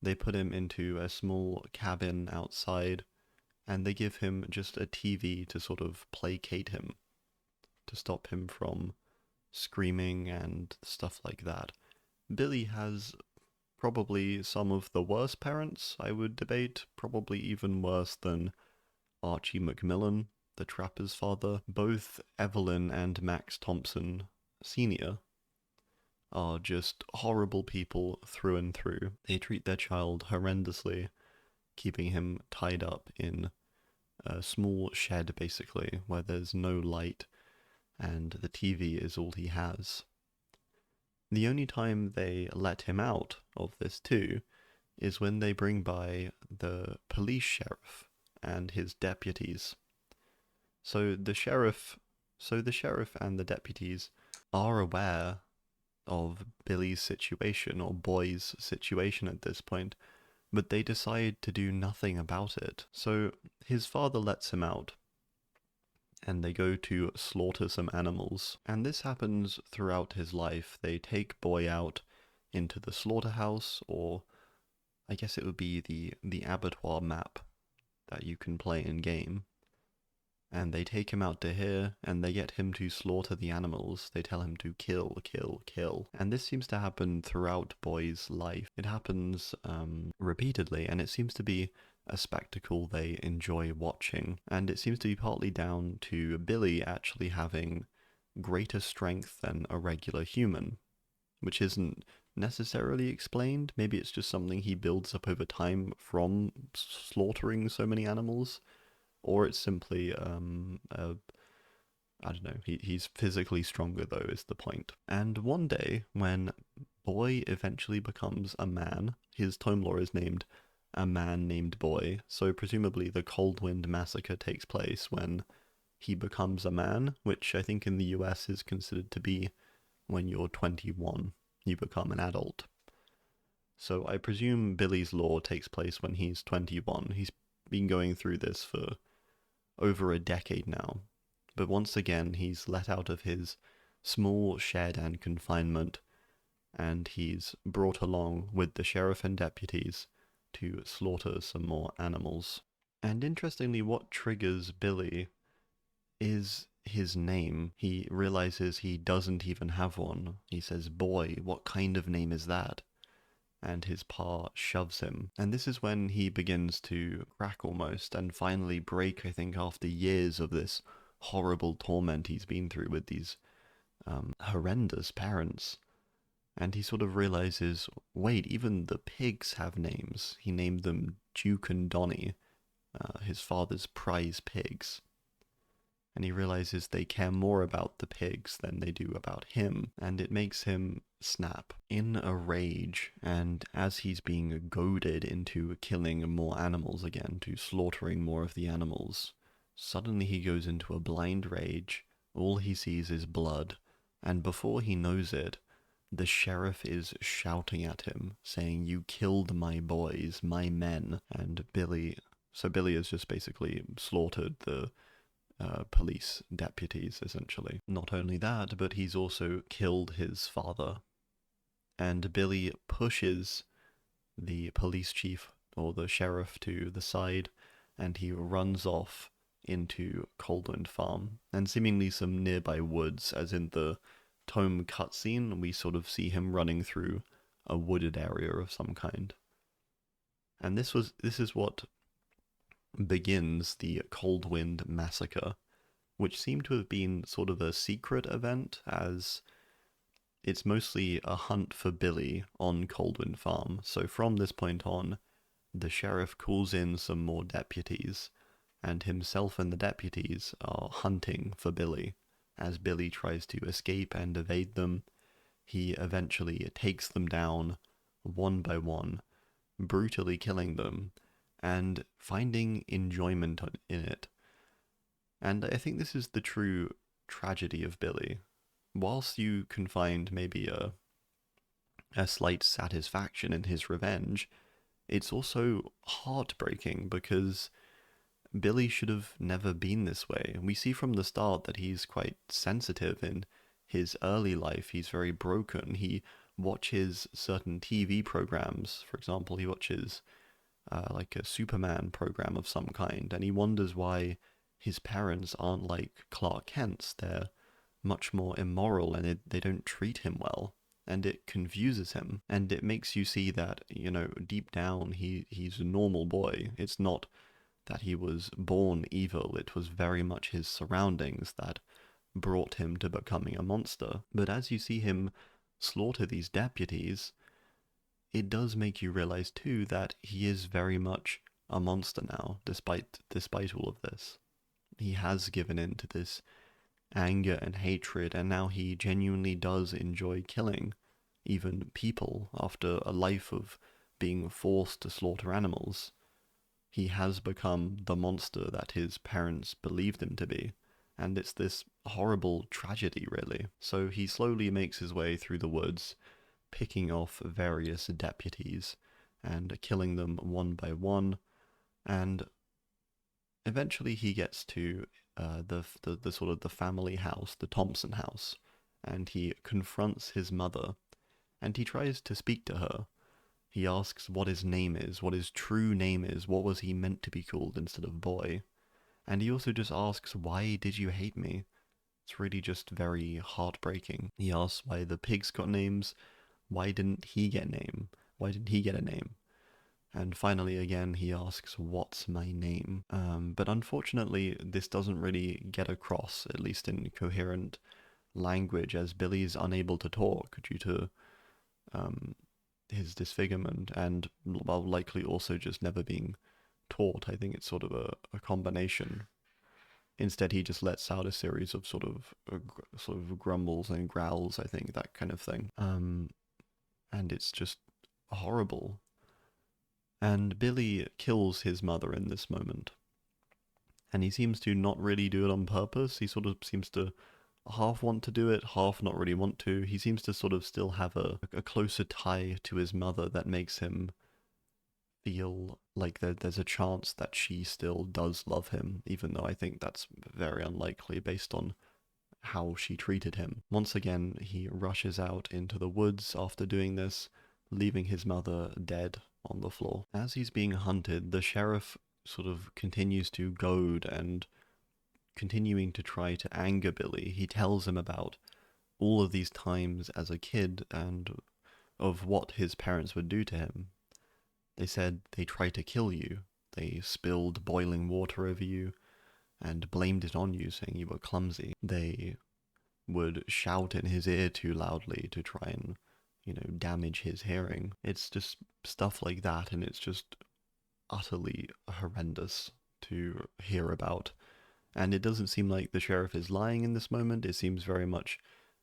They put him into a small cabin outside, and they give him just a TV to sort of placate him, to stop him from screaming and stuff like that. Billy has probably some of the worst parents, I would debate, probably even worse than Archie Macmillan, the Trapper's father. Both Evelyn and Max Thompson Sr. are just horrible people through and through. They treat their child horrendously, keeping him tied up in a small shed, basically, where there's no light, and the TV is all he has. The only time they let him out of this too is when they bring by the police sheriff and his deputies. So the sheriff and the deputies are aware of Billy's situation, or Boy's situation at this point, but they decide to do nothing about it. So his father lets him out, and they go to slaughter some animals. And this happens throughout his life. They take Boy out into the slaughterhouse, or I guess it would be the abattoir map that you can play in game. And they take him out to here, and they get him to slaughter the animals. They tell him to kill, kill, kill. And this seems to happen throughout Boy's life. It happens repeatedly, and it seems to be a spectacle they enjoy watching. And it seems to be partly down to Billy actually having greater strength than a regular human, which isn't necessarily explained. Maybe it's just something he builds up over time from slaughtering so many animals. Or it's simply, I don't know, he's physically stronger though, is the point. And one day, when Boy eventually becomes a man, his tome lore is named A Man Named Boy, so presumably the Coldwind Massacre takes place when he becomes a man, which I think in the US is considered to be when you're 21, you become an adult. So I presume Billy's lore takes place when he's 21. He's been going through this for over a decade now, but once again he's let out of his small shed and confinement, and he's brought along with the sheriff and deputies to slaughter some more animals. And interestingly, what triggers Billy is his name. He realizes he doesn't even have one. He says, "Boy, what kind of name is that?" And his pa shoves him. And this is when he begins to crack almost, and finally break, I think, after years of this horrible torment he's been through with these horrendous parents. And he sort of realizes, wait, even the pigs have names. He named them Duke and Donnie, his father's prize pigs. And he realizes they care more about the pigs than they do about him, and it makes him snap in a rage. And as he's being goaded into killing more animals again, to slaughtering more of the animals, suddenly he goes into a blind rage. All he sees is blood, and before he knows it, the sheriff is shouting at him, saying, "You killed my boys, my men." And Billy has just basically slaughtered the police deputies, essentially. Not only that, but he's also killed his father. And Billy pushes the police chief, or the sheriff, to the side, and he runs off into Coldwind Farm, and seemingly some nearby woods, as in the tome cutscene, we sort of see him running through a wooded area of some kind. And this is what begins the Coldwind Massacre, which seemed to have been sort of a secret event, as it's mostly a hunt for Billy on Coldwind Farm. So from this point on, the sheriff calls in some more deputies, and himself and the deputies are hunting for Billy. As Billy tries to escape and evade them, he eventually takes them down one by one, brutally killing them, and finding enjoyment in it. And I think this is the true tragedy of Billy. Whilst you can find maybe a slight satisfaction in his revenge, it's also heartbreaking because Billy should have never been this way. We see from the start that he's quite sensitive in his early life. He's very broken. He watches certain TV programs. For example, he watches like a Superman program of some kind, and he wonders why his parents aren't like Clark Kent's. They're much more immoral, and they don't treat him well, and it confuses him. And it makes you see that, you know, deep down he's a normal boy. It's not that he was born evil. It was very much his surroundings that brought him to becoming a monster. But as you see him slaughter these deputies, it does make you realize too that he is very much a monster now, despite all of this. He has given in to this anger and hatred, and now he genuinely does enjoy killing even people after a life of being forced to slaughter animals. He has become the monster that his parents believed him to be, And it's this horrible tragedy, really. So he slowly makes his way through the woods, picking off various deputies and killing them one by one. And eventually he gets to the sort of the family house, the Thompson house, and he confronts his mother, and he tries to speak to her. He asks what his name is, what his true name is, what was he meant to be called instead of boy. And he also just asks, why did you hate me? It's really just very heartbreaking. He asks why the pigs got names, why didn't he get a name? Why didn't he get a name? And finally, again, he asks, what's my name? But unfortunately, this doesn't really get across, at least in coherent language, as Billy's unable to talk due to his disfigurement and, well, likely also just never being taught. I think it's sort of a combination. Instead, he just lets out a series of sort of grumbles and growls, I think, that kind of thing. And it's just horrible. And Billy kills his mother in this moment. And he seems to not really do it on purpose. He sort of seems to half want to do it, half not really want to. He seems to sort of still have a closer tie to his mother that makes him feel like there's a chance that she still does love him, even though I think that's very unlikely based on how she treated him. Once again, he rushes out into the woods after doing this, leaving his mother dead on the floor. As he's being hunted, the sheriff sort of continues to goad and continuing to try to anger Billy. He tells him about all of these times as a kid and of what his parents would do to him. They said they tried to kill you. They spilled boiling water over you and blamed it on you, saying you were clumsy. They would shout in his ear too loudly to try and, damage his hearing. It's just stuff like that, and it's just utterly horrendous to hear about. And it doesn't seem like the sheriff is lying in this moment. It seems very much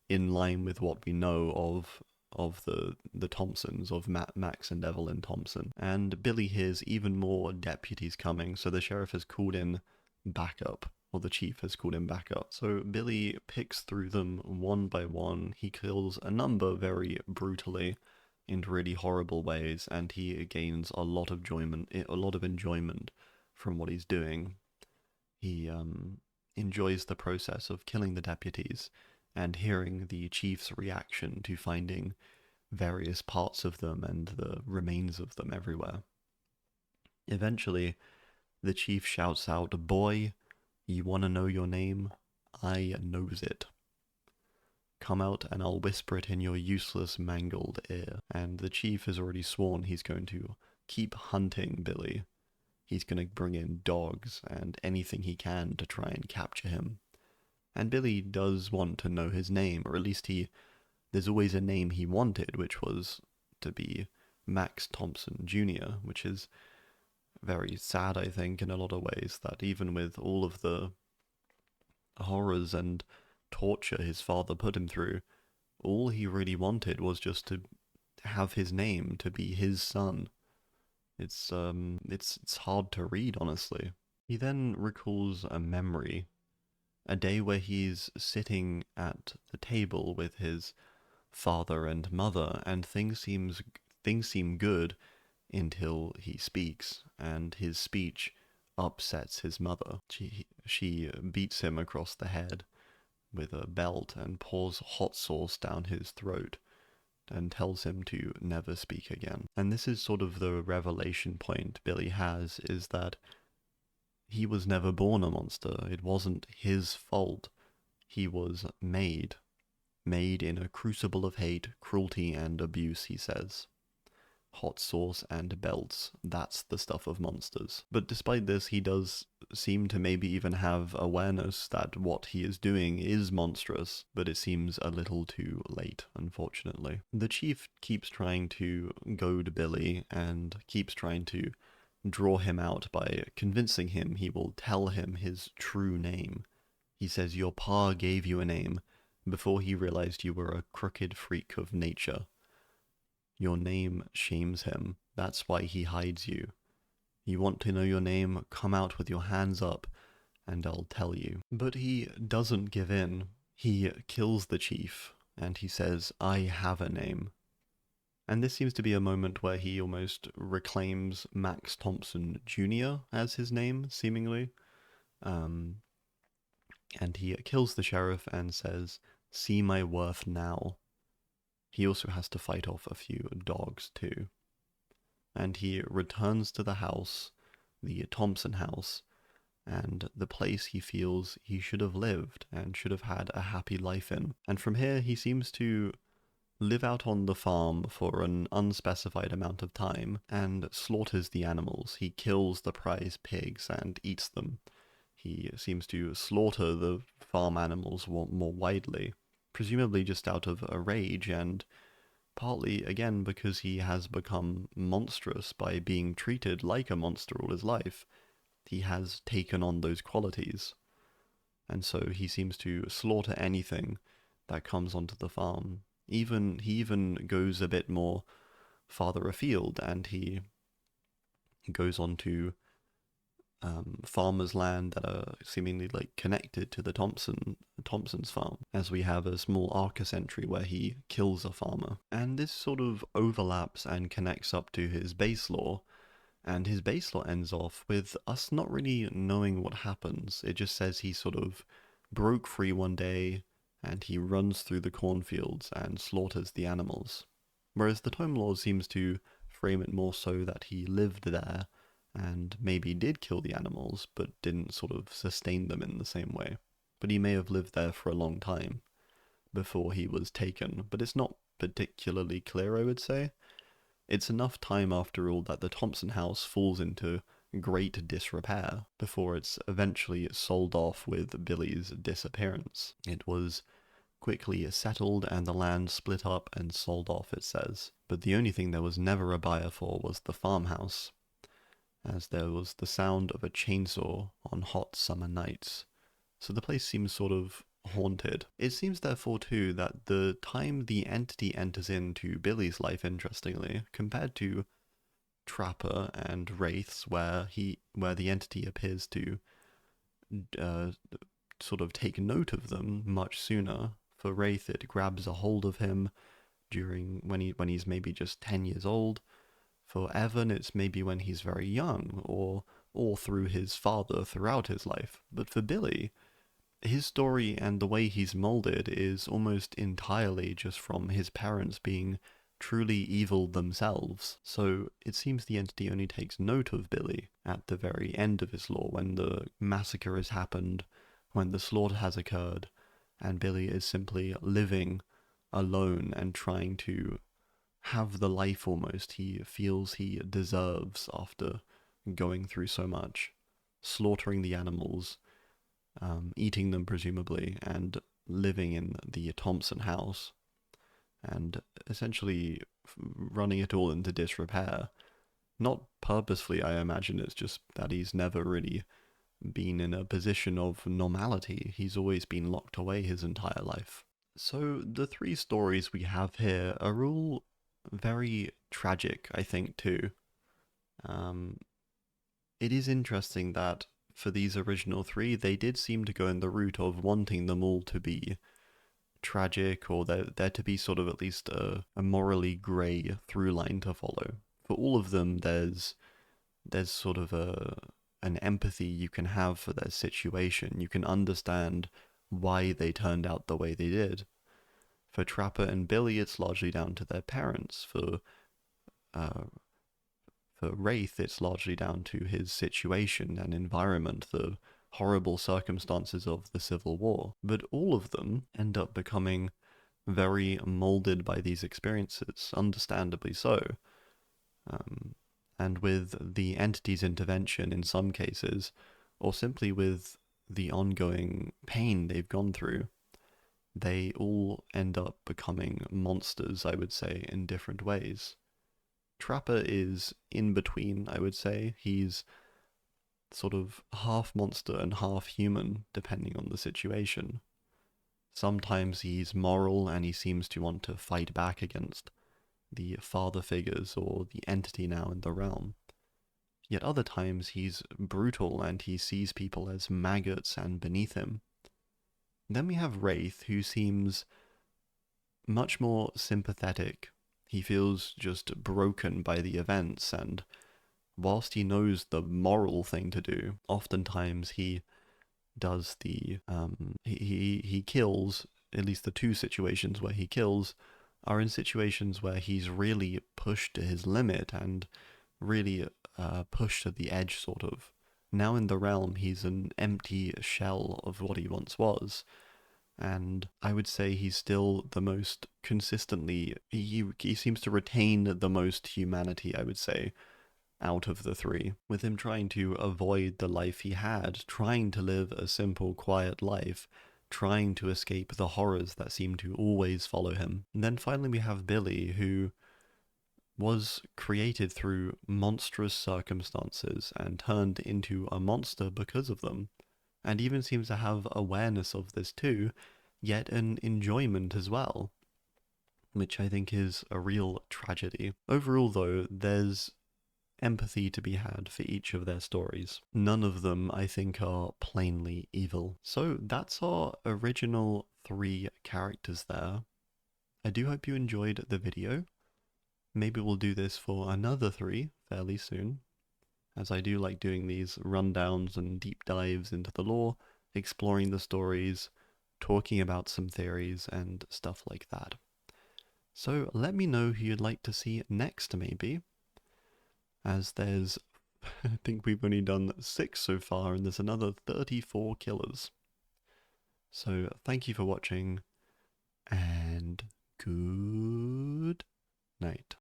in line with what we know of the Thompsons, of Max and Evelyn Thompson. And Billy hears even more deputies coming, so the sheriff has called in backup, or the chief has called in backup. So Billy picks through them one by one. He kills a number very brutally in really horrible ways, and he gains a lot of enjoyment from what he's doing. He enjoys the process of killing the deputies and hearing the chief's reaction to finding various parts of them and the remains of them everywhere. Eventually, the chief shouts out, "Boy, you want to know your name? I knows it. Come out and I'll whisper it in your useless, mangled ear." And the chief has already sworn he's going to keep hunting Billy. He's going to bring in dogs and anything he can to try and capture him. And Billy does want to know his name, or at least there's always a name he wanted, which was to be Max Thompson Jr., which is very sad, I think, in a lot of ways, that even with all of the horrors and torture his father put him through, all he really wanted was just to have his name, to be his son. It's hard to read, honestly. He then recalls a memory, a day where he's sitting at the table with his father and mother, and things seem good until he speaks, and his speech upsets his mother. She beats him across the head with a belt and pours hot sauce down his throat and tells him to never speak again. And this is sort of the revelation point Billy has, is that he was never born a monster. It wasn't his fault. He was made in a crucible of hate, cruelty, and abuse, he says. Hot sauce and belts, that's the stuff of monsters. But despite this, he does seem to maybe even have awareness that what he is doing is monstrous, but it seems a little too late, unfortunately. The chief keeps trying to goad Billy and keeps trying to draw him out by convincing him he will tell him his true name. He says, "Your pa gave you a name before he realized you were a crooked freak of nature. Your name shames him. That's why he hides you. You want to know your name? Come out with your hands up and I'll tell you. But he doesn't give in. He kills the chief, and he says, I have a name. And this seems to be a moment where he almost reclaims Max Thompson Jr. as his name, seemingly. And he kills the sheriff and says, see my worth now. He also has to fight off a few dogs too. And he returns to the house, the Thompson house, and the place he feels he should have lived and should have had a happy life in. And from here he seems to live out on the farm for an unspecified amount of time and slaughters the animals. He kills the prize pigs and eats them. He seems to slaughter the farm animals more widely, presumably just out of a rage, and partly, again, because he has become monstrous by being treated like a monster all his life. He has taken on those qualities, and so he seems to slaughter anything that comes onto the farm. He even goes a bit more farther afield, and he goes onto farmers' land that are seemingly like connected to the Thompson's farm, as we have a small Arcus entry where he kills a farmer. And this sort of overlaps and connects up to his base lore, and his base lore ends off with us not really knowing what happens. It just says he sort of broke free one day, and he runs through the cornfields and slaughters the animals. Whereas the Tome Lore seems to frame it more so that he lived there, and maybe did kill the animals, but didn't sort of sustain them in the same way. But he may have lived there for a long time before he was taken, but it's not particularly clear, I would say. It's enough time, after all, that the Thompson house falls into great disrepair before it's eventually sold off with Billy's disappearance. It was quickly settled and the land split up and sold off, it says. But the only thing there was never a buyer for was the farmhouse, as there was the sound of a chainsaw on hot summer nights. So the place seems sort of haunted. It seems therefore too that the time the entity enters into Billy's life, interestingly, compared to Trapper and Wraith's, where the entity appears to sort of take note of them much sooner. For Wraith, it grabs a hold of him when he's maybe just 10 years old. For Evan, it's maybe when he's very young, or through his father throughout his life. But for Billy, his story and the way he's molded is almost entirely just from his parents being truly evil themselves. So it seems the entity only takes note of Billy at the very end of his lore, when the massacre has happened, when the slaughter has occurred, and Billy is simply living alone and trying to have the life almost he feels he deserves after going through so much, slaughtering the animals, eating them presumably, and living in the Thompson house, and essentially running it all into disrepair. Not purposefully, I imagine. It's just that he's never really been in a position of normality. He's always been locked away his entire life. So the three stories we have here are all very tragic, I think, too. It is interesting that for these original three, they did seem to go in the route of wanting them all to be tragic, or there to be sort of at least a morally grey through line to follow. For all of them, there's sort of an empathy you can have for their situation. You can understand why they turned out the way they did. For Trapper and Billy, it's largely down to their parents. For Wraith, it's largely down to his situation and environment, the horrible circumstances of the Civil War. But all of them end up becoming very molded by these experiences, understandably so. And with the entity's intervention in some cases, or simply with the ongoing pain they've gone through, they all end up becoming monsters, I would say, in different ways. Trapper is in between, I would say. He's sort of half monster and half human, depending on the situation. Sometimes he's moral and he seems to want to fight back against the father figures or the entity now in the realm. yet other times he's brutal and he sees people as maggots and beneath him. Then we have Wraith, who seems much more sympathetic. He feels just broken by the events, and whilst he knows the moral thing to do, oftentimes he does he kills. At least the two situations where he kills are in situations where he's really pushed to his limit and really pushed to the edge, sort of. Now in the realm, he's an empty shell of what he once was, and I would say he's still the most consistently, he seems to retain the most humanity, I would say, out of the three, with him trying to avoid the life he had, trying to live a simple, quiet life, trying to escape the horrors that seem to always follow him. And then finally we have Billy, who was created through monstrous circumstances and turned into a monster because of them, and even seems to have awareness of this too, yet an enjoyment as well, which I think is a real tragedy. Overall though, there's empathy to be had for each of their stories. None of them, I think, are plainly evil. So that's our original 3 characters there. I do hope you enjoyed the video. Maybe we'll do this for another 3 fairly soon, as I do like doing these rundowns and deep dives into the lore, exploring the stories, talking about some theories and stuff like that. So let me know who you'd like to see next, maybe, as there's, I think we've only done 6 so far, and there's another 34 killers. So thank you for watching, and good night.